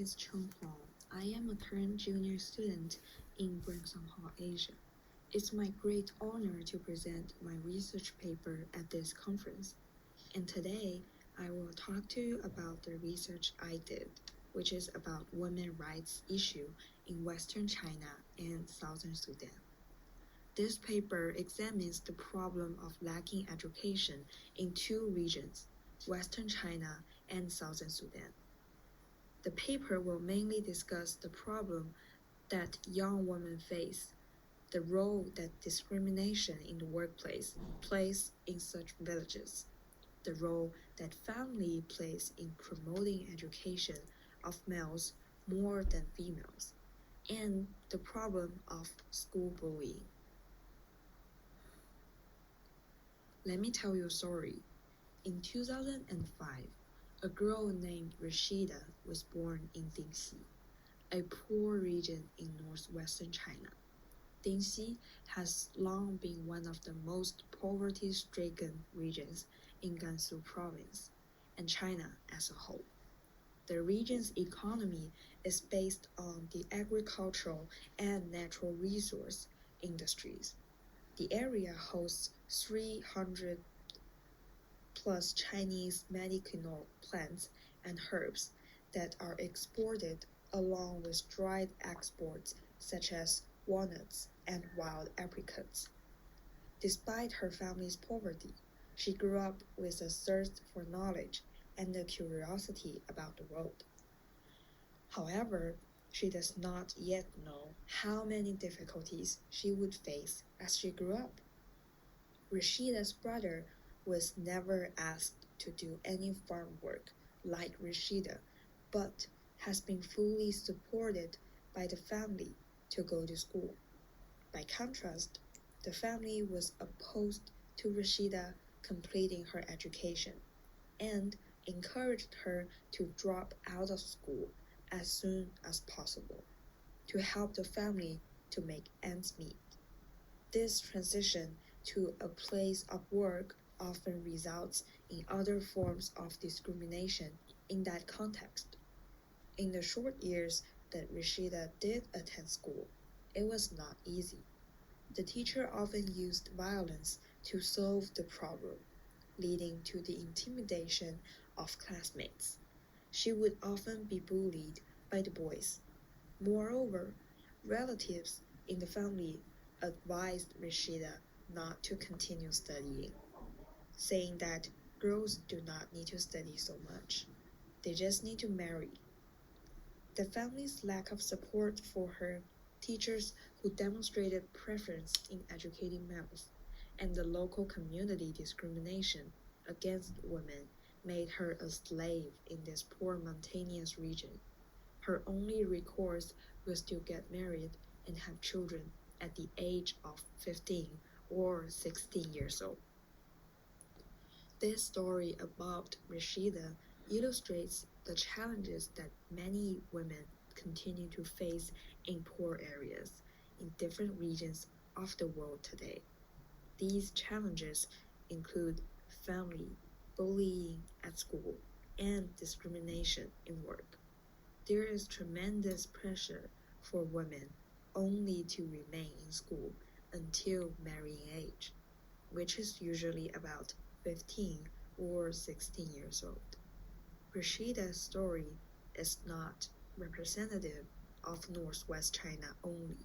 is Cheng. I am a current junior student in Branksome, Asia. It's my great honor to present my research paper at this conference. And today, I will talk to you about the research I did, which is about women's rights issue in Western China and Southern Sudan. This paper examines the problem of lacking education in two regions, Western China and Southern Sudan. The paper will mainly discuss the problem that young women face, the role that discrimination in the workplace plays in such villages, the role that family plays in promoting education of males more than females, and the problem of school bullying. Let me tell you a story. In 2005, a girl named Rashida was born in Dingxi, a poor region in northwestern China. Dingxi has long been one of the most poverty-stricken regions in Gansu province and China as a whole. The region's economy is based on the agricultural and natural resource industries. The area hosts 300 plus Chinese medicinal plants and herbs that are exported along with dried exports such as walnuts and wild apricots. Despite her family's poverty, she grew up with a thirst for knowledge and a curiosity about the world. However, she does not yet know how many difficulties she would face as she grew up. Rashida's brother was never asked to do any farm work like Rashida, but has been fully supported by the family to go to school. By contrast, the family was opposed to Rashida completing her education and encouraged her to drop out of school as soon as possible to help the family to make ends meet. This transition to a place of work often results in other forms of discrimination in that context. In the short years that Rashida did attend school, it was not easy. The teacher often used violence to solve the problem, leading to the intimidation of classmates. She would often be bullied by the boys. Moreover, relatives in the family advised Rashida not to continue studying, saying that girls do not need to study so much. They just need to marry. The family's lack of support for her, teachers who demonstrated preference in educating males, and the local community discrimination against women made her a slave in this poor mountainous region. Her only recourse was to get married and have children at the age of 15 or 16 years old. This story about Rashida illustrates the challenges that many women continue to face in poor areas in different regions of the world today. These challenges include family, bullying at school, and discrimination in work. There is tremendous pressure for women only to remain in school until marrying age, which is usually about 15 or 16 years old. Rashida's story is not representative of Northwest China only,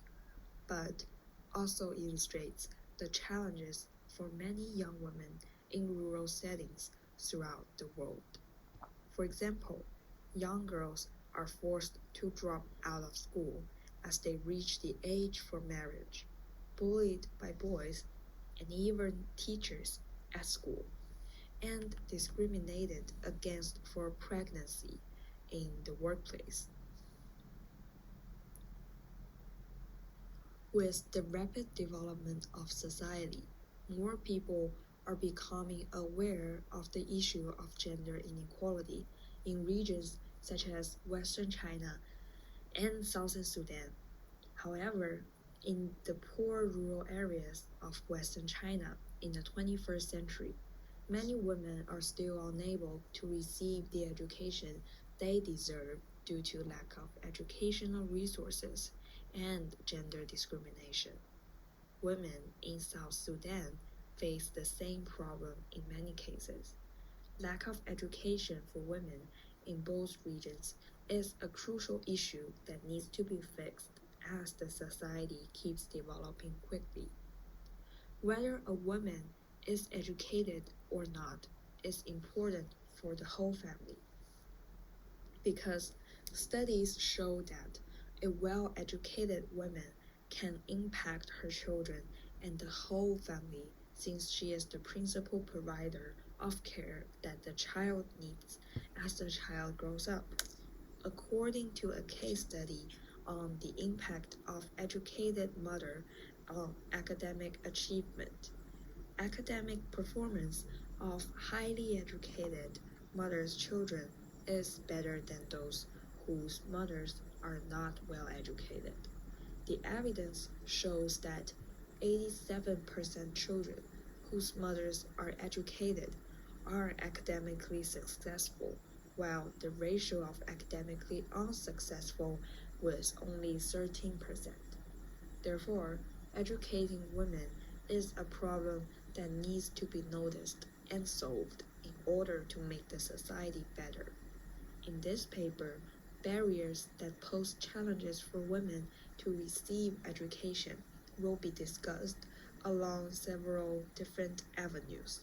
but also illustrates the challenges for many young women in rural settings throughout the world. For example, young girls are forced to drop out of school as they reach the age for marriage, bullied by boys and even teachers at school, and discriminated against for pregnancy in the workplace. With the rapid development of society, more people are becoming aware of the issue of gender inequality in regions such as Western China and Southern Sudan. However, in the poor rural areas of Western China in the 21st century, many women are still unable to receive the education they deserve due to lack of educational resources and gender discrimination. Women in South Sudan face the same problem in many cases. Lack of education for women in both regions is a crucial issue that needs to be fixed as the society keeps developing quickly. Whether a woman is educated or not is important for the whole family, because studies show that a well-educated woman can impact her children and the whole family, since she is the principal provider of care that the child needs as the child grows up. According to a case study on the impact of educated mother on academic achievement, academic performance of highly educated mothers' children is better than those whose mothers are not well educated. The evidence shows that 87% children whose mothers are educated are academically successful, while the ratio of academically unsuccessful was only 13%. Therefore, educating women is a problem that needs to be noticed and solved in order to make the society better. In this paper, barriers that pose challenges for women to receive education will be discussed along several different avenues.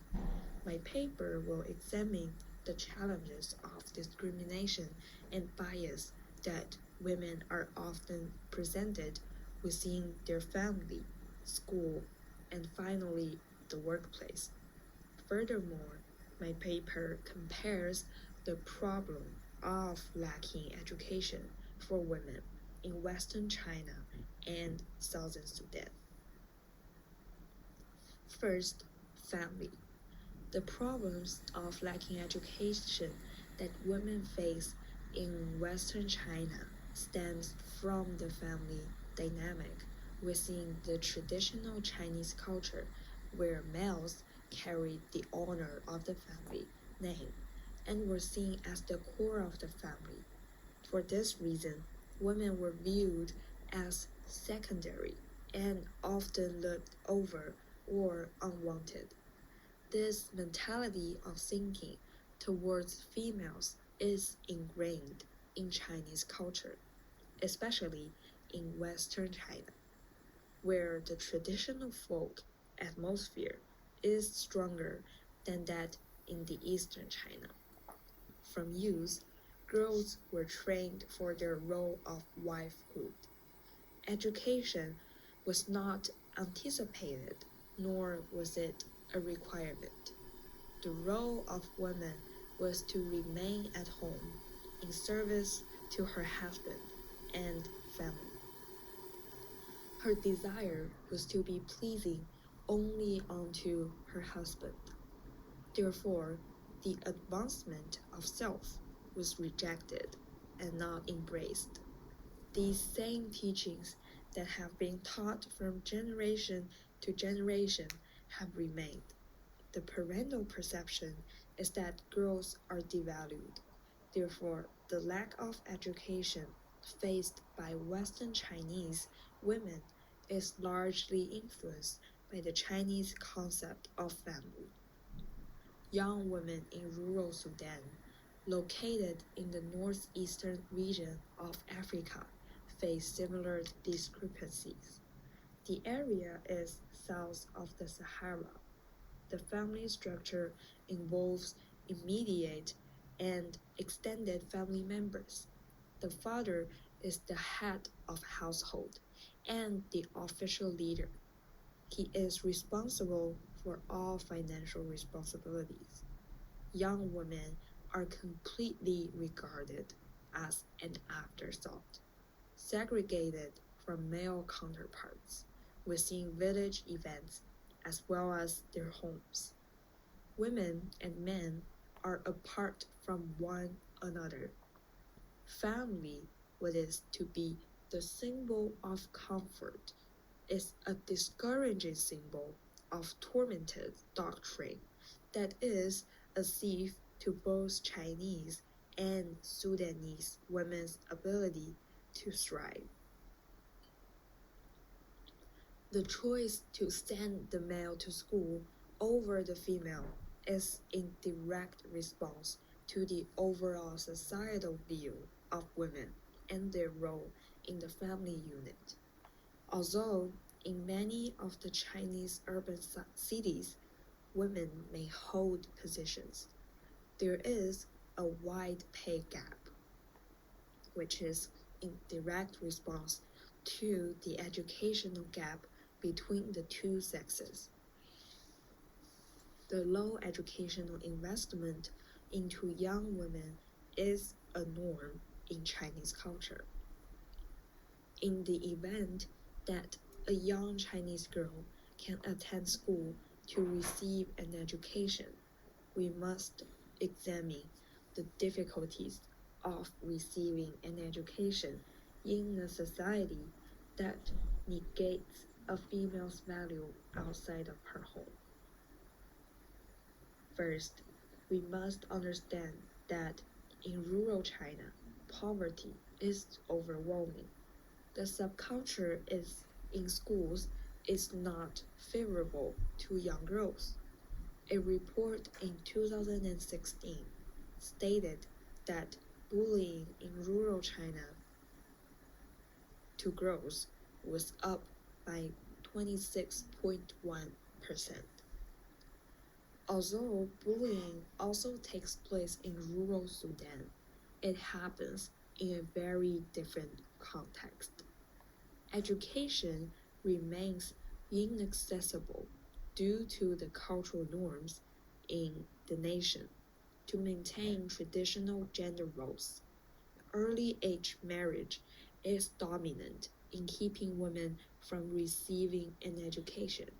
My paper will examine the challenges of discrimination and bias that women are often presented within their family, school, and finally the workplace. Furthermore, my paper compares the problem of lacking education for women in Western China and Southern Sudan. First, family. The problems of lacking education that women face in Western China stems from the family dynamic within the traditional Chinese culture, where males carried the honor of the family name and were seen as the core of the family. For this reason, women were viewed as secondary and often looked over or unwanted. This mentality of thinking towards females is ingrained in Chinese culture, especially in Western China, where the traditional folk atmosphere is stronger than that in the Eastern China. From youth, girls were trained for their role of wifehood. Education was not anticipated, nor was it a requirement. The role of woman was to remain at home in service to her husband and family. Her desire was to be pleasing only unto her husband. Therefore, the advancement of self was rejected and not embraced. These same teachings that have been taught from generation to generation have remained. The parental perception is that girls are devalued. Therefore, the lack of education faced by Western Chinese women is largely influenced by the Chinese concept of family. Young women in rural Sudan, located in the northeastern region of Africa, face similar discrepancies. The area is south of the Sahara. The family structure involves immediate and extended family members. The father is the head of household and the official leader. He is responsible for all financial responsibilities. Young women are completely regarded as an afterthought, segregated from male counterparts within village events as well as their homes. Women and men are apart from one another. Family, what is to be the symbol of comfort, is a discouraging symbol of tormented doctrine that is a thief to both Chinese and Sudanese women's ability to thrive. The choice to send the male to school over the female is in direct response to the overall societal view of women and their role in the family unit. Although in many of the Chinese urban cities, women may hold positions, there is a wide pay gap, which is in direct response to the educational gap between the two sexes. The low educational investment into young women is a norm in Chinese culture. In the event that a young Chinese girl can attend school to receive an education, we must examine the difficulties of receiving an education in a society that negates a female's value outside of her home. First, we must understand that in rural China, poverty is overwhelming. The subculture in schools is not favorable to young girls. A report in 2016 stated that bullying in rural China to girls was up by 26.1%. Although bullying also takes place in rural Sudan, it happens in a very different context. Education remains inaccessible due to the cultural norms in the nation. To maintain traditional gender roles, early age marriage is dominant in keeping women from receiving an education.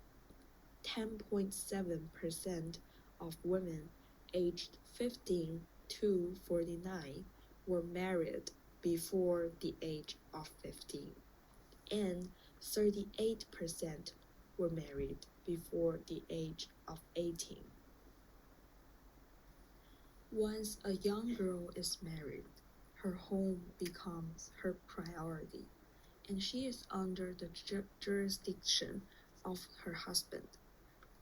10.7% of women aged 15 to 49 were married before the age of 15, and 38% were married before the age of 18. Once a young girl is married, her home becomes her priority, and she is under the jurisdiction of her husband.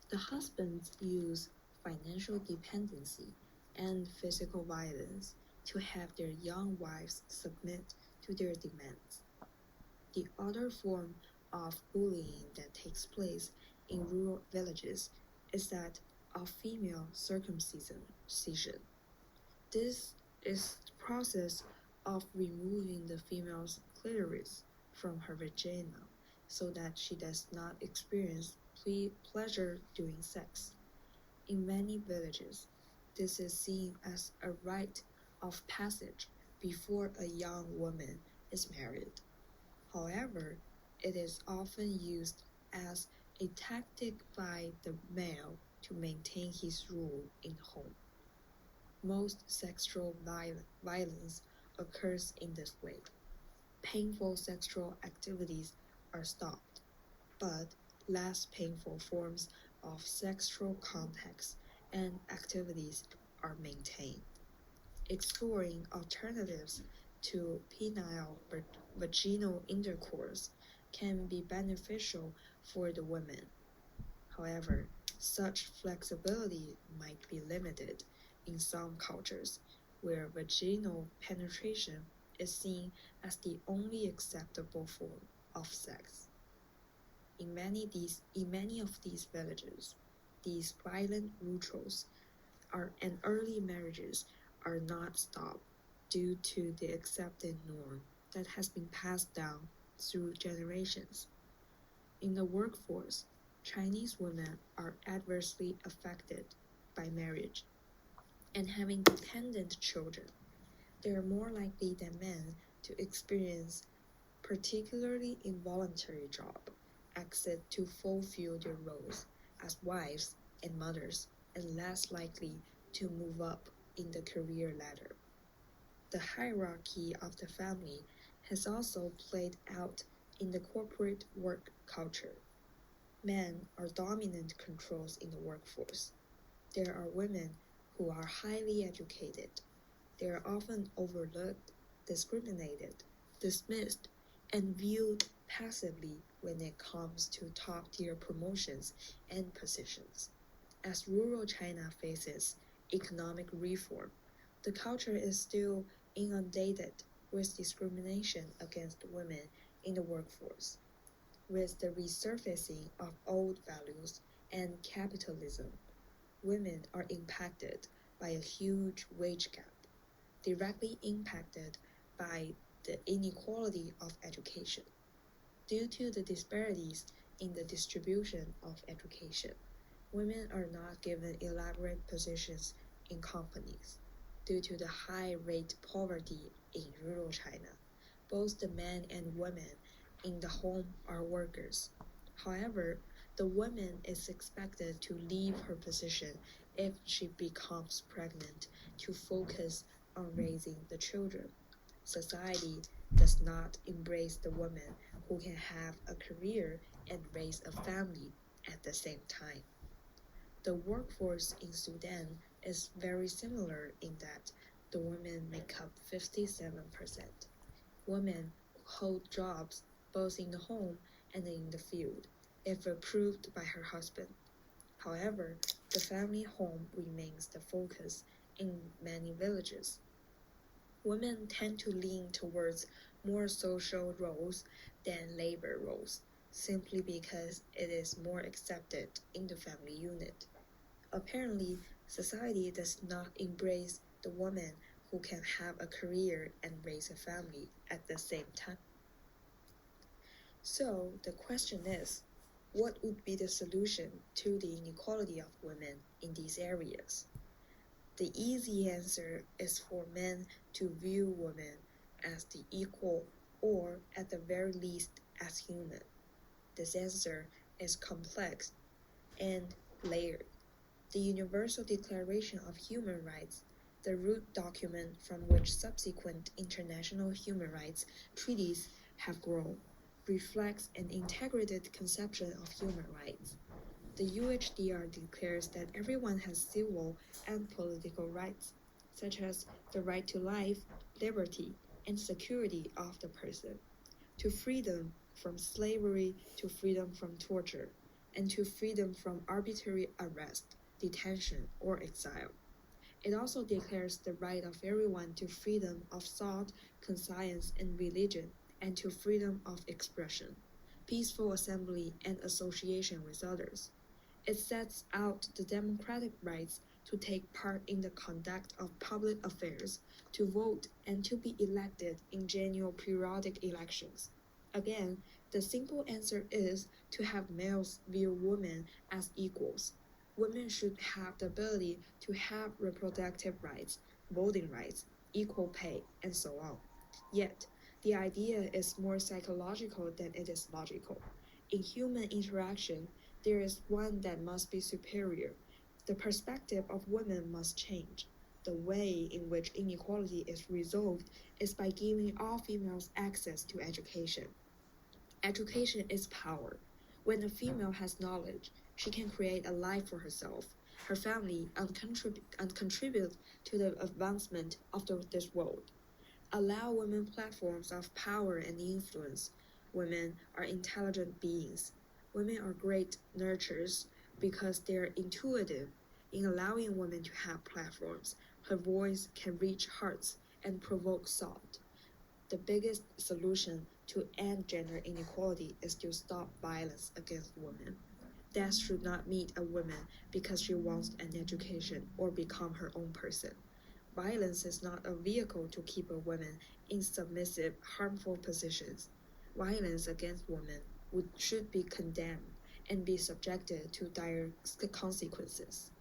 The husbands use financial dependency and physical violence to have their young wives submit to their demands. The other form of bullying that takes place in rural villages is that of female circumcision. This is the process of removing the female's clitoris from her vagina so that she does not experience pleasure during sex. In many villages, this is seen as a rite of passage before a young woman is married. However, it is often used as a tactic by the male to maintain his rule in the home. Most sexual violence occurs in this way. Painful sexual activities are stopped, but less painful forms of sexual contacts and activities are maintained. Exploring alternatives to penile vaginal intercourse can be beneficial for the women. However, such flexibility might be limited in some cultures where vaginal penetration is seen as the only acceptable form of sex. In many of these villages, these violent rituals and early marriages are not stopped due to the accepted norm that has been passed down through generations. In the workforce, Chinese women are adversely affected by marriage and having dependent children. They are more likely than men to experience particularly involuntary job exit to fulfill their roles as wives and mothers, and less likely to move up in the career ladder. The hierarchy of the family has also played out in the corporate work culture. Men are dominant controls in the workforce. There are women who are highly educated, They are often overlooked, discriminated, dismissed, and viewed passively when it comes to top-tier promotions and positions. As rural China faces economic reform, the culture is still inundated with discrimination against women in the workforce. With the resurfacing of old values and capitalism, women are impacted by a huge wage gap, directly impacted by the inequality of education. Due to the disparities in the distribution of education, women are not given elaborate positions in companies. Due to the high rate poverty in rural China, both the men and women in the home are workers. However, the woman is expected to leave her position if she becomes pregnant to focus on raising the children. Society does not embrace the woman who can have a career and raise a family at the same time. The workforce in Sudan is very similar in that the women make up 57%. Women hold jobs both in the home and in the field, if approved by her husband. However, the family home remains the focus in many villages. Women tend to lean towards more social roles than labor roles, simply because it is more accepted in the family unit. Apparently, society does not embrace the woman who can have a career and raise a family at the same time. So, the question is, what would be the solution to the inequality of women in these areas? The easy answer is for men to view women as the equal or, at the very least, as human. This answer is complex and layered. The Universal Declaration of Human Rights, the root document from which subsequent international human rights treaties have grown, reflects an integrated conception of human rights. The UHDR declares that everyone has civil and political rights, such as the right to life, liberty, and security of the person, to freedom from slavery, to freedom from torture, and to freedom from arbitrary arrest, detention, or exile. It also declares the right of everyone to freedom of thought, conscience, and religion, and to freedom of expression, peaceful assembly, and association with others. It sets out the democratic rights to take part in the conduct of public affairs, to vote, and to be elected in general periodic elections. Again, the simple answer is to have males view women as equals. Women should have the ability to have reproductive rights, voting rights, equal pay, and so on. Yet, the idea is more psychological than it is logical. In human interaction, there is one that must be superior. The perspective of women must change. The way in which inequality is resolved is by giving all females access to education. Education is power. When a female has knowledge, she can create a life for herself, her family, and contribute to the advancement of this world. Allow women platforms of power and influence. Women are intelligent beings. Women are great nurturers because they are intuitive. In allowing women to have platforms, her voice can reach hearts and provoke thought. The biggest solution to end gender inequality is to stop violence against women. Death should not meet a woman because she wants an education or become her own person. Violence is not a vehicle to keep a woman in submissive, harmful positions. Violence against women should be condemned and be subjected to dire consequences.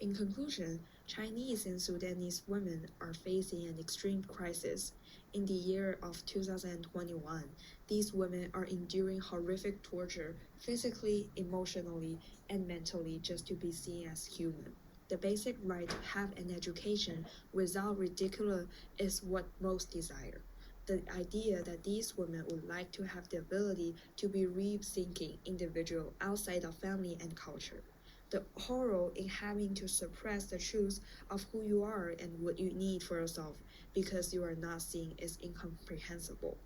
In conclusion, Chinese and Sudanese women are facing an extreme crisis. In the year of 2021, these women are enduring horrific torture physically, emotionally, and mentally just to be seen as human. The basic right to have an education without ridicule is what most desire. The idea that these women would like to have the ability to be rethinking individual outside of family and culture. The horror in having to suppress the truth of who you are and what you need for yourself because you are not seen is incomprehensible.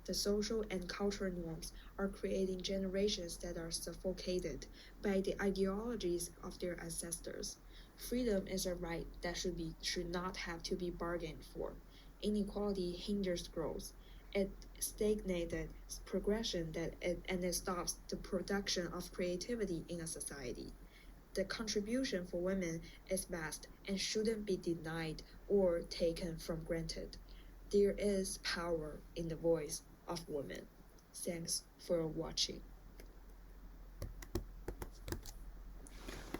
The social and cultural norms are creating generations that are suffocated by the ideologies of their ancestors. Freedom is a right that should not have to be bargained for. Inequality hinders growth. It stagnated progression and it stops the production of creativity in a society. The contribution for women is vast and shouldn't be denied or taken for granted. There is power in the voice of women. Thanks for watching.